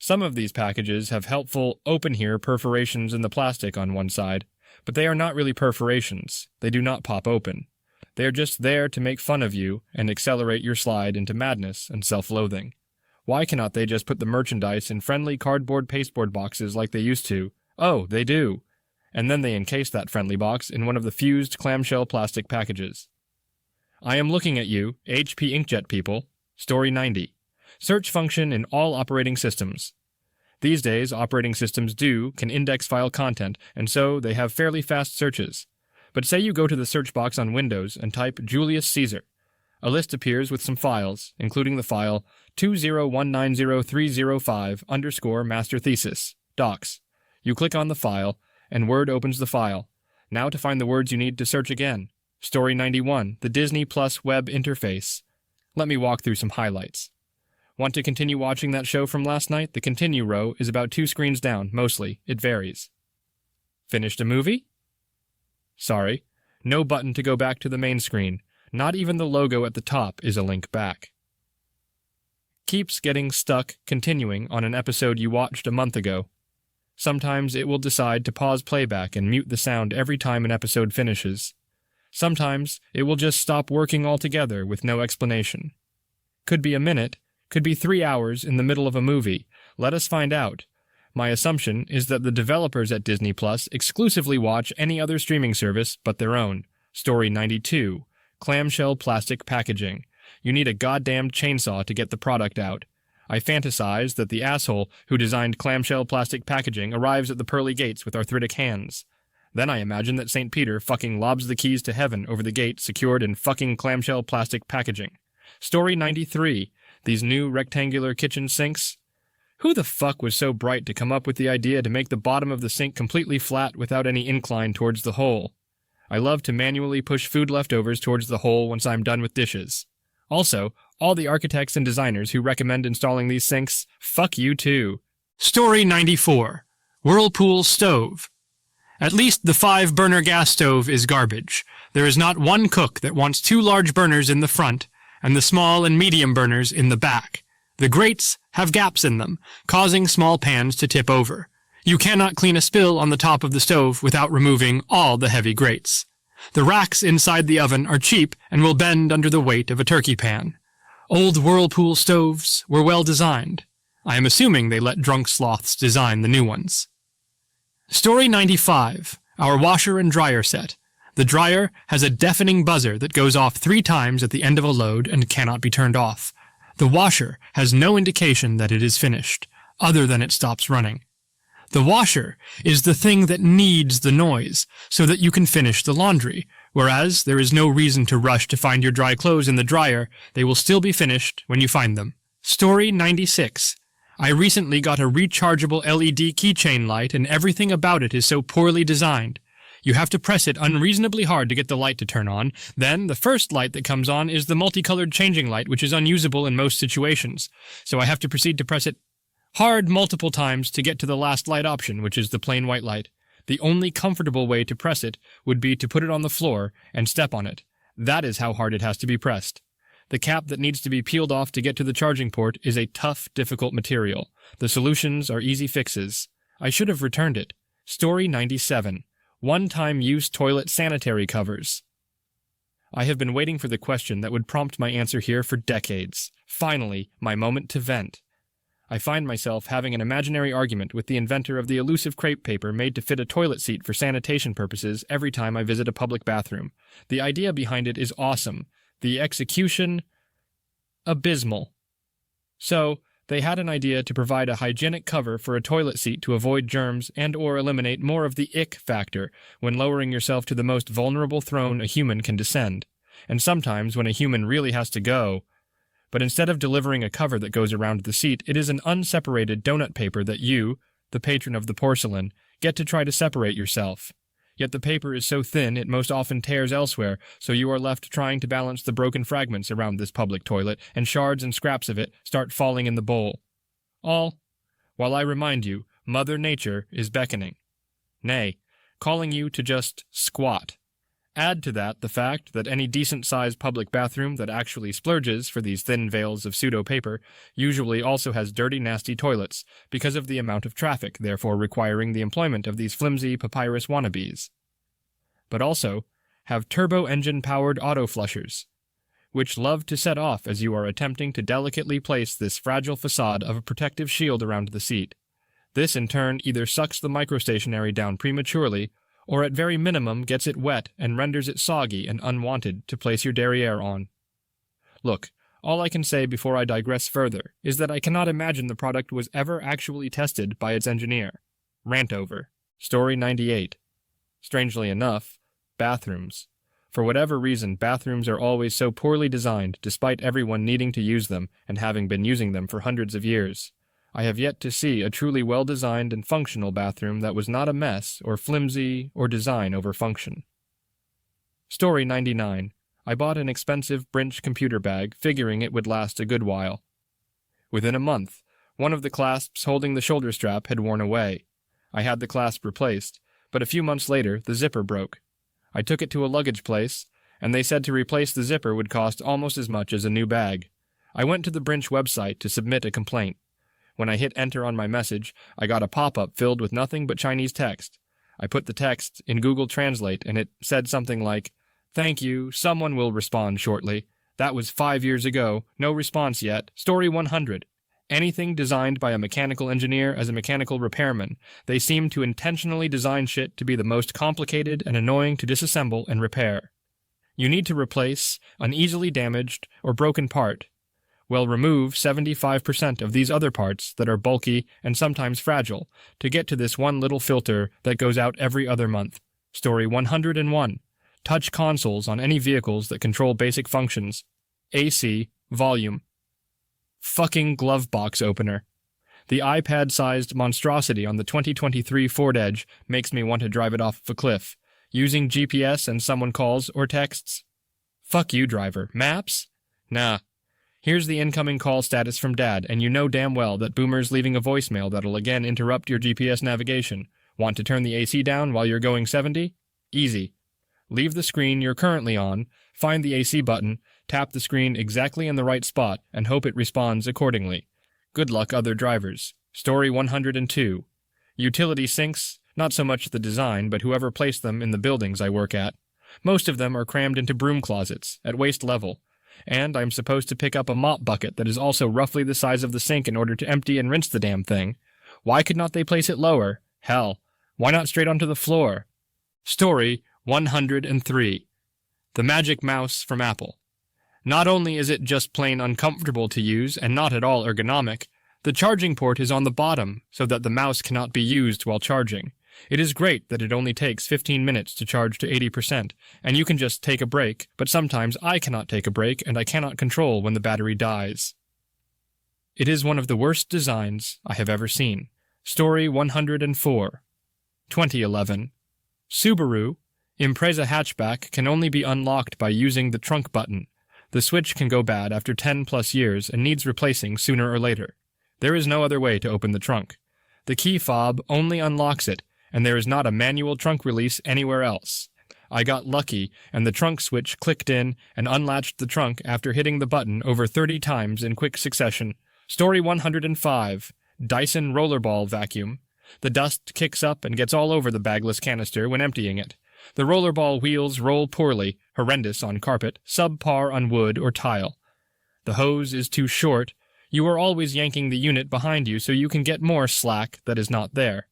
Some of these packages have helpful open here perforations in the plastic on one side, but they are not really perforations. They do not pop open. They are just there to make fun of you and accelerate your slide into madness and self-loathing. Why cannot they just put the merchandise in friendly cardboard pasteboard boxes like they used to? Oh, they do. And then they encase that friendly box in one of the fused clamshell plastic packages. I am looking at you, HP Inkjet people. Story 90. Search function in all operating systems. These days, operating systems can index file content, and so they have fairly fast searches. But say you go to the search box on Windows and type Julius Caesar. A list appears with some files, including the file 20190.305 _master docs. You click on the file, and Word opens the file. Now to find the words you need to search again. Story 91, the Disney Plus web interface. Let me walk through some highlights. Want to continue watching that show from last night? The Continue row is about 2 screens down, mostly. It varies. Finished a movie? Sorry. No button to go back to the main screen. Not even the logo at the top is a link back. Keeps getting stuck continuing on an episode you watched a month ago. Sometimes it will decide to pause playback and mute the sound every time an episode finishes. Sometimes it will just stop working altogether with no explanation. Could be a minute, could be 3 hours in the middle of a movie. Let us find out. My assumption is that the developers at Disney Plus exclusively watch any other streaming service but their own. Story 92. clamshell plastic packaging. You need a goddamn chainsaw to get the product out. I fantasize that the asshole who designed clamshell plastic packaging arrives at the pearly gates with arthritic hands. Then I imagine that St. Peter fucking lobs the keys to heaven over the gate secured in fucking clamshell plastic packaging. Story 93. These new rectangular kitchen sinks. Who the fuck was so bright to come up with the idea to make the bottom of the sink completely flat without any incline towards the hole? I love to manually push food leftovers towards the hole once I'm done with dishes. Also, all the architects and designers who recommend installing these sinks, fuck you too. Story 94. Whirlpool stove. At least the 5-burner gas stove is garbage. There is not one cook that wants 2 large burners in the front and the small and medium burners in the back. The grates have gaps in them, causing small pans to tip over. You cannot clean a spill on the top of the stove without removing all the heavy grates. The racks inside the oven are cheap and will bend under the weight of a turkey pan. Old Whirlpool stoves were well designed. I am assuming they let drunk sloths design the new ones. Story 95. Our washer and dryer set. The dryer has a deafening buzzer that goes off 3 times at the end of a load and cannot be turned off. The washer has no indication that it is finished, other than it stops running. The washer is the thing that needs the noise, so that you can finish the laundry, whereas there is no reason to rush to find your dry clothes in the dryer. They will still be finished when you find them. Story 96. I recently got a rechargeable LED keychain light, and everything about it is so poorly designed. You have to press it unreasonably hard to get the light to turn on. Then, the first light that comes on is the multicolored changing light, which is unusable in most situations. So I have to proceed to press it hard multiple times to get to the last light option, which is the plain white light. The only comfortable way to press it would be to put it on the floor and step on it. That is how hard it has to be pressed. The cap that needs to be peeled off to get to the charging port is a tough, difficult material. The solutions are easy fixes. I should have returned it. Story 97. One-time-use toilet sanitary covers. I have been waiting for the question that would prompt my answer here for decades. Finally, my moment to vent. I find myself having an imaginary argument with the inventor of the elusive crepe paper made to fit a toilet seat for sanitation purposes every time I visit a public bathroom. The idea behind it is awesome. The execution, abysmal. So, they had an idea to provide a hygienic cover for a toilet seat to avoid germs and or eliminate more of the ick factor when lowering yourself to the most vulnerable throne a human can descend. And sometimes when a human really has to go. But instead of delivering a cover that goes around the seat, it is an unseparated donut paper that you, the patron of the porcelain, get to try to separate yourself. Yet the paper is so thin it most often tears elsewhere, so you are left trying to balance the broken fragments around this public toilet, and shards and scraps of it start falling in the bowl. All while I remind you, Mother Nature is beckoning. Nay, calling you to just squat. Add to that the fact that any decent-sized public bathroom that actually splurges for these thin veils of pseudo-paper usually also has dirty, nasty toilets because of the amount of traffic, therefore requiring the employment of these flimsy papyrus wannabes. But also have turbo-engine-powered auto-flushers, which love to set off as you are attempting to delicately place this fragile facade of a protective shield around the seat. This, in turn, either sucks the microstationary down prematurely or at very minimum gets it wet and renders it soggy and unwanted to place your derriere on. Look, all I can say before I digress further is that I cannot imagine the product was ever actually tested by its engineer. Rant over. Story 98. Strangely enough, bathrooms. For whatever reason, bathrooms are always so poorly designed despite everyone needing to use them and having been using them for hundreds of years. I have yet to see a truly well-designed and functional bathroom that was not a mess or flimsy or design over function. Story 99. I bought an expensive Brinch computer bag, figuring it would last a good while. Within a month, one of the clasps holding the shoulder strap had worn away. I had the clasp replaced, but a few months later the zipper broke. I took it to a luggage place, and they said to replace the zipper would cost almost as much as a new bag. I went to the Brinch website to submit a complaint. When I hit enter on my message, I got a pop-up filled with nothing but Chinese text. I put the text in Google Translate, and it said something like, "Thank you, someone will respond shortly. That was 5 years ago, no response yet. Story 100. Anything designed by a mechanical engineer as a mechanical repairman, they seem to intentionally design shit to be the most complicated and annoying to disassemble and repair. You need to replace an easily damaged or broken part. Well, remove 75% of these other parts that are bulky and sometimes fragile to get to this one little filter that goes out every other month. Story 101. Touch consoles on any vehicles that control basic functions. AC, volume. Fucking glove box opener. The iPad-sized monstrosity on the 2023 Ford Edge makes me want to drive it off of a cliff. Using GPS and someone calls or texts. Fuck you, driver. Maps? Nah. Here's the incoming call status from Dad, and you know damn well that Boomer's leaving a voicemail that'll again interrupt your GPS navigation. Want to turn the AC down while you're going 70? Easy. Leave the screen you're currently on, find the AC button, tap the screen exactly in the right spot, and hope it responds accordingly. Good luck, other drivers. Story 102. Utility sinks, not so much the design, but whoever placed them in the buildings I work at. Most of them are crammed into broom closets, at waist level. And I'm supposed to pick up a mop bucket that is also roughly the size of the sink in order to empty and rinse the damn thing. Why could not they place it lower? Hell, why not straight onto the floor? Story 103. The Magic Mouse from Apple. Not only is it just plain uncomfortable to use and not at all ergonomic, the charging port is on the bottom so that the mouse cannot be used while charging. It is great that it only takes 15 minutes to charge to 80%, and you can just take a break, but sometimes I cannot take a break and I cannot control when the battery dies. It is one of the worst designs I have ever seen. Story 104. 2011. Subaru Impreza hatchback can only be unlocked by using the trunk button. The switch can go bad after 10+ years and needs replacing sooner or later. There is no other way to open the trunk. The key fob only unlocks it, and there is not a manual trunk release anywhere else. I got lucky, and the trunk switch clicked in and unlatched the trunk after hitting the button over 30 times in quick succession. Story 105. Dyson Rollerball Vacuum. The dust kicks up and gets all over the bagless canister when emptying it. The rollerball wheels roll poorly, horrendous on carpet, subpar on wood or tile. The hose is too short. You are always yanking the unit behind you so you can get more slack that is not there.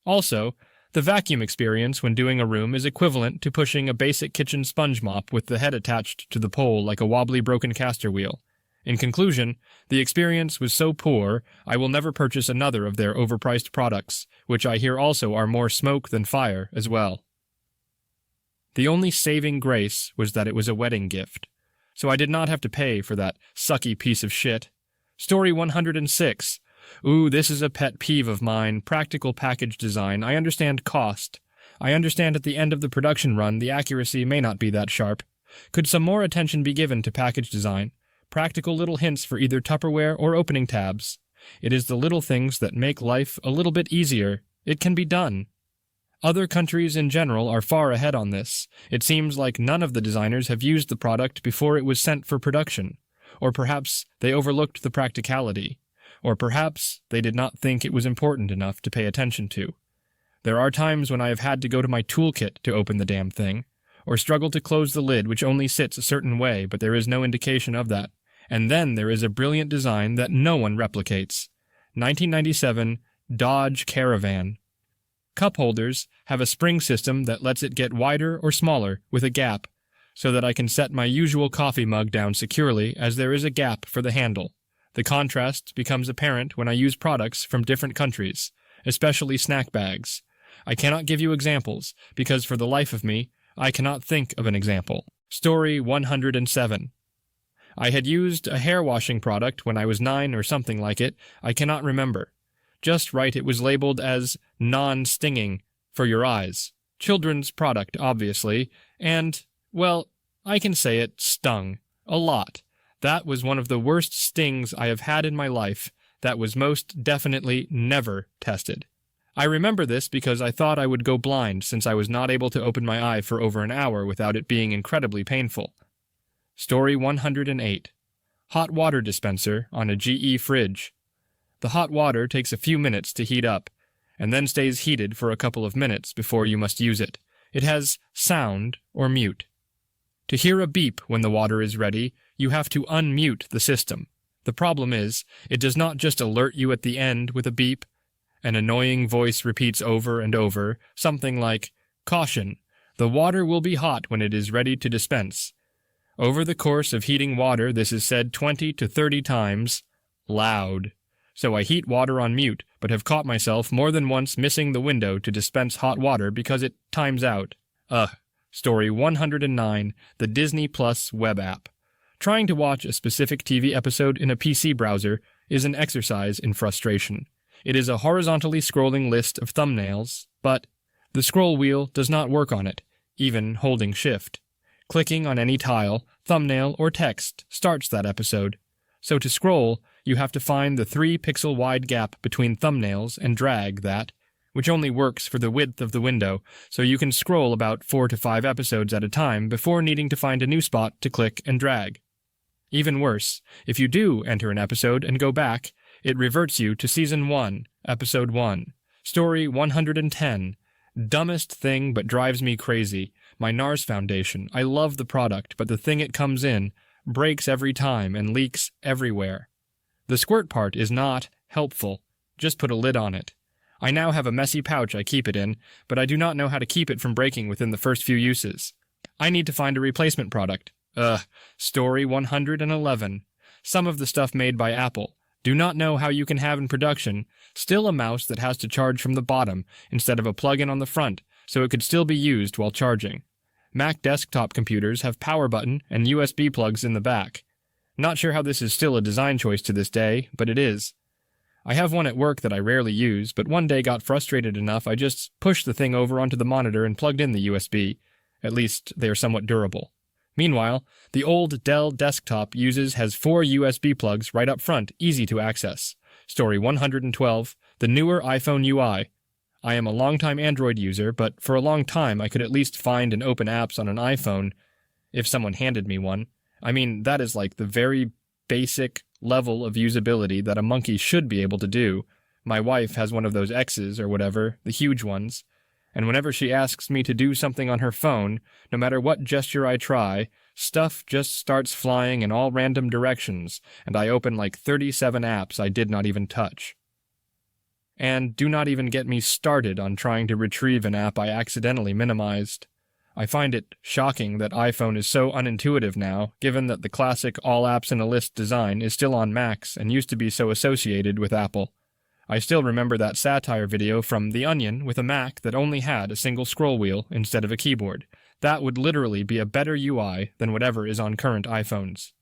Also, the vacuum experience when doing a room is equivalent to pushing a basic kitchen sponge mop with the head attached to the pole like a wobbly broken caster wheel. In conclusion, the experience was so poor, I will never purchase another of their overpriced products, which I hear also are more smoke than fire as well. The only saving grace was that it was a wedding gift, so I did not have to pay for that sucky piece of shit. Story 106. Ooh, this is a pet peeve of mine, practical package design. I understand cost. I understand at the end of the production run the accuracy may not be that sharp. Could some more attention be given to package design? Practical little hints for either Tupperware or opening tabs. It is the little things that make life a little bit easier. It can be done. Other countries in general are far ahead on this. It seems like none of the designers have used the product before it was sent for production. Or perhaps they overlooked the practicality. Or perhaps they did not think it was important enough to pay attention to. There are times when I have had to go to my toolkit to open the damn thing, or struggle to close the lid which only sits a certain way but there is no indication of that. And then there is a brilliant design that no one replicates. 1997 Dodge Caravan. Cup holders have a spring system that lets it get wider or smaller with a gap, so that I can set my usual coffee mug down securely as there is a gap for the handle. The contrast becomes apparent when I use products from different countries, especially snack bags. I cannot give you examples, because for the life of me, I cannot think of an example. Story 107. I had used a hair washing product when I was 9 or something like it, I cannot remember. Just right, it was labeled as non-stinging for your eyes. Children's product, obviously, and, well, I can say it stung. A lot. That was one of the worst stings I have had in my life. That was most definitely never tested. I remember this because I thought I would go blind since I was not able to open my eye for over an hour without it being incredibly painful. Story 108. Hot water dispenser on a GE fridge. The hot water takes a few minutes to heat up, and then stays heated for a couple of minutes before you must use it. It has sound or mute. To hear a beep when the water is ready, you have to unmute the system. The problem is, it does not just alert you at the end with a beep. An annoying voice repeats over and over, something like, "Caution, The water will be hot when it is ready to dispense. Over the course of heating water, this is said 20 to 30 times, loud. So I heat water on mute, but have caught myself more than once missing the window to dispense hot water because it times out. Story 109, the Disney Plus web app. Trying to watch a specific TV episode in a PC browser is an exercise in frustration. It is a horizontally scrolling list of thumbnails, but the scroll wheel does not work on it, even holding shift. Clicking on any tile, thumbnail, or text starts that episode. So to scroll, you have to find the 3-pixel wide gap between thumbnails and drag that, which only works for the width of the window, so you can scroll about 4 to 5 episodes at a time before needing to find a new spot to click and drag. Even worse, if you do enter an episode and go back, it reverts you to Season 1, Episode 1, Story 110. Dumbest thing but drives me crazy. My NARS foundation. I love the product, but the thing it comes in breaks every time and leaks everywhere. The squirt part is not helpful. Just put a lid on it. I now have a messy pouch I keep it in, but I do not know how to keep it from breaking within the first few uses. I need to find a replacement product. Story 111. Some of the stuff made by Apple. Do not know how you can have in production still a mouse that has to charge from the bottom instead of a plug-in on the front, so it could still be used while charging. Mac desktop computers have power button and USB plugs in the back. Not sure how this is still a design choice to this day, but it is. I have one at work that I rarely use, but one day got frustrated enough I just pushed the thing over onto the monitor and plugged in the USB. At least, they are somewhat durable. Meanwhile, the old Dell desktop has 4 USB plugs right up front, easy to access. Story 112, the newer iPhone UI. I am a longtime Android user, but for a long time I could at least find and open apps on an iPhone, if someone handed me one. I mean, that is like the very basic level of usability that a monkey should be able to do. My wife has one of those X's or whatever, the huge ones, and whenever she asks me to do something on her phone, no matter what gesture I try, stuff just starts flying in all random directions, and I open like 37 apps I did not even touch. And do not even get me started on trying to retrieve an app I accidentally minimized. I find it shocking that iPhone is so unintuitive now, given that the classic all apps in a list design is still on Macs and used to be so associated with Apple. I still remember that satire video from The Onion with a Mac that only had a single scroll wheel instead of a keyboard. That would literally be a better UI than whatever is on current iPhones.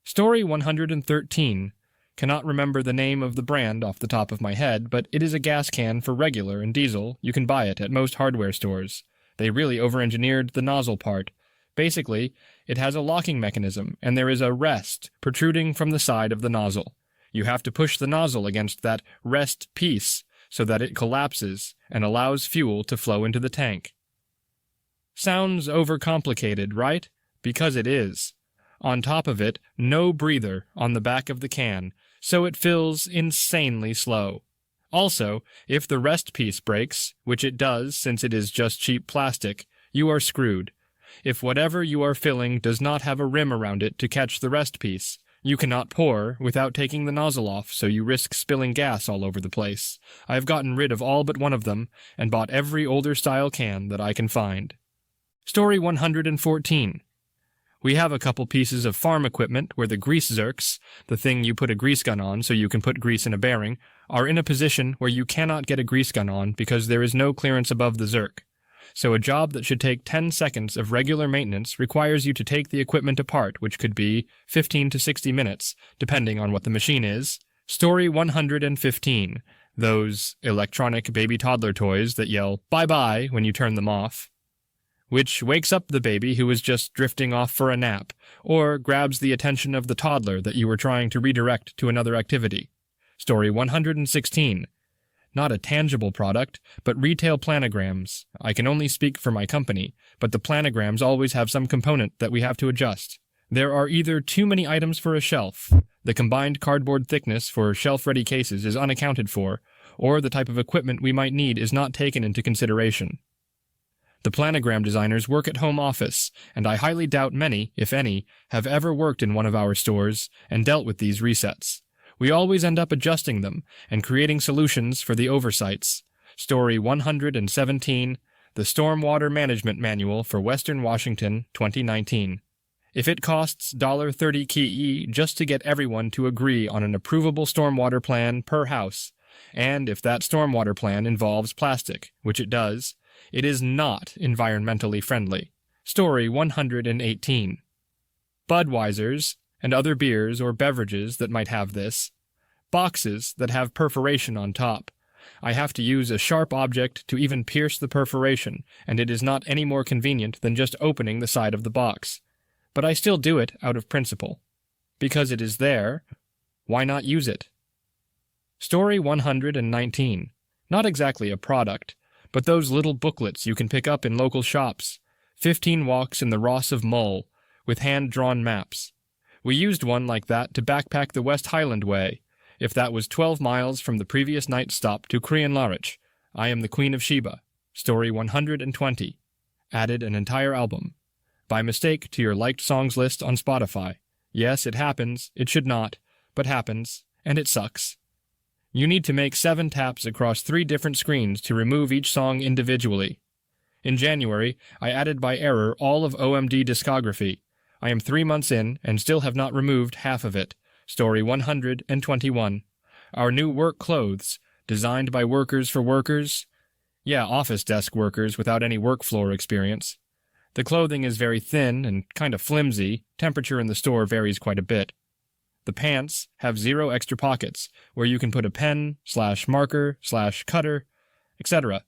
Story 113. Cannot remember the name of the brand off the top of my head, but it is a gas can for regular and diesel. You can buy it at most hardware stores. They really over-engineered the nozzle part. Basically, it has a locking mechanism, and there is a rest protruding from the side of the nozzle. You have to push the nozzle against that rest piece so that it collapses and allows fuel to flow into the tank. Sounds overcomplicated, right? Because it is. On top of it, no breather on the back of the can, so it fills insanely slow. Also, if the rest piece breaks, which it does since it is just cheap plastic, you are screwed. If whatever you are filling does not have a rim around it to catch the rest piece, you cannot pour without taking the nozzle off, so you risk spilling gas all over the place. I have gotten rid of all but one of them, and bought every older style can that I can find. Story 114. We have a couple pieces of farm equipment where the grease zerks, the thing you put a grease gun on so you can put grease in a bearing, are in a position where you cannot get a grease gun on because there is no clearance above the zerk. So a job that should take 10 seconds of regular maintenance requires you to take the equipment apart, which could be 15 to 60 minutes, depending on what the machine is. Story 115. Those electronic baby toddler toys that yell bye-bye when you turn them off. Which wakes up the baby who is just drifting off for a nap, or grabs the attention of the toddler that you were trying to redirect to another activity. Story 116. Not a tangible product, but retail planograms. I can only speak for my company, but the planograms always have some component that we have to adjust. There are either too many items for a shelf, the combined cardboard thickness for shelf-ready cases is unaccounted for, or the type of equipment we might need is not taken into consideration. The planogram designers work at home office, and I highly doubt many, if any, have ever worked in one of our stores and dealt with these resets. We always end up adjusting them and creating solutions for the oversights. Story 117, The Stormwater Management Manual for Western Washington, 2019. If it costs $30 KE just to get everyone to agree on an approvable stormwater plan per house, and if that stormwater plan involves plastic, which it does, it is not environmentally friendly. Story 118. Budweiser's and other beers or beverages that might have this. Boxes that have perforation on top. I have to use a sharp object to even pierce the perforation, and it is not any more convenient than just opening the side of the box. But I still do it out of principle. Because it is there, why not use it? Story 119. Not exactly a product, but those little booklets you can pick up in local shops. 15 Walks in the Ross of Mull, with hand-drawn maps. We used one like that to backpack the West Highland Way, if that was 12 miles from the previous night's stop to Crianlarich. I am the Queen of Sheba. Story 120. Added an entire album. By mistake to your liked songs list on Spotify. Yes, it happens, it should not, but happens, and it sucks. You need to make 7 taps across 3 different screens to remove each song individually. In January, I added by error all of OMD discography. I am 3 months in and still have not removed half of it. Story 121. Our new work clothes, designed by workers for workers. Yeah, office desk workers without any work floor experience. The clothing is very thin and kind of flimsy. Temperature in the store varies quite a bit. The pants have 0 extra pockets, where you can put a pen, /marker, /cutter, etc.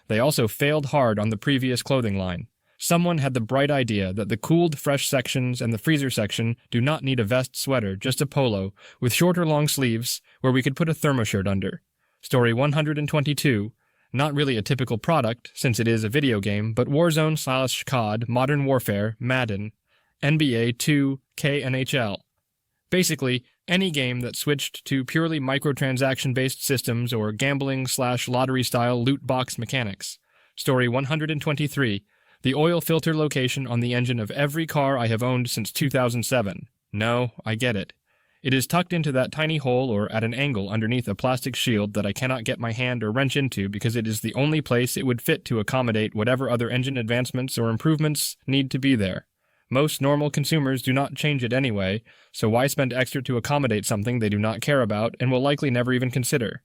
They also failed hard on the previous clothing line. Someone had the bright idea that the cooled fresh sections and the freezer section do not need a vest sweater, just a polo, with shorter long sleeves, where we could put a thermoshirt under. Story 122. Not really a typical product, since it is a video game, but Warzone/COD, Modern Warfare, Madden, NBA 2, KNHL. Basically, any game that switched to purely microtransaction-based systems or gambling/lottery-style loot box mechanics. Story 123. The oil filter location on the engine of every car I have owned since 2007. No, I get it. It is tucked into that tiny hole or at an angle underneath a plastic shield that I cannot get my hand or wrench into because it is the only place it would fit to accommodate whatever other engine advancements or improvements need to be there. Most normal consumers do not change it anyway, so why spend extra to accommodate something they do not care about and will likely never even consider?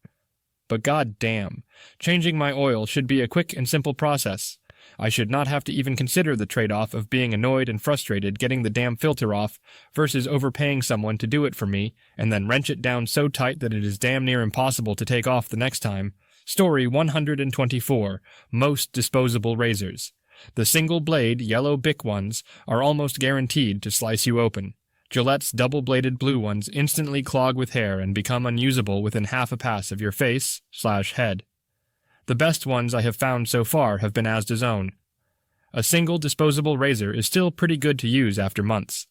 But god damn, changing my oil should be a quick and simple process. I should not have to even consider the trade-off of being annoyed and frustrated getting the damn filter off versus overpaying someone to do it for me and then wrench it down so tight that it is damn near impossible to take off the next time. Story 124. Most disposable razors. The single-blade yellow Bic ones are almost guaranteed to slice you open. Gillette's double-bladed blue ones instantly clog with hair and become unusable within half a pass of your face/head. The best ones I have found so far have been Asda's own. A single disposable razor is still pretty good to use after months.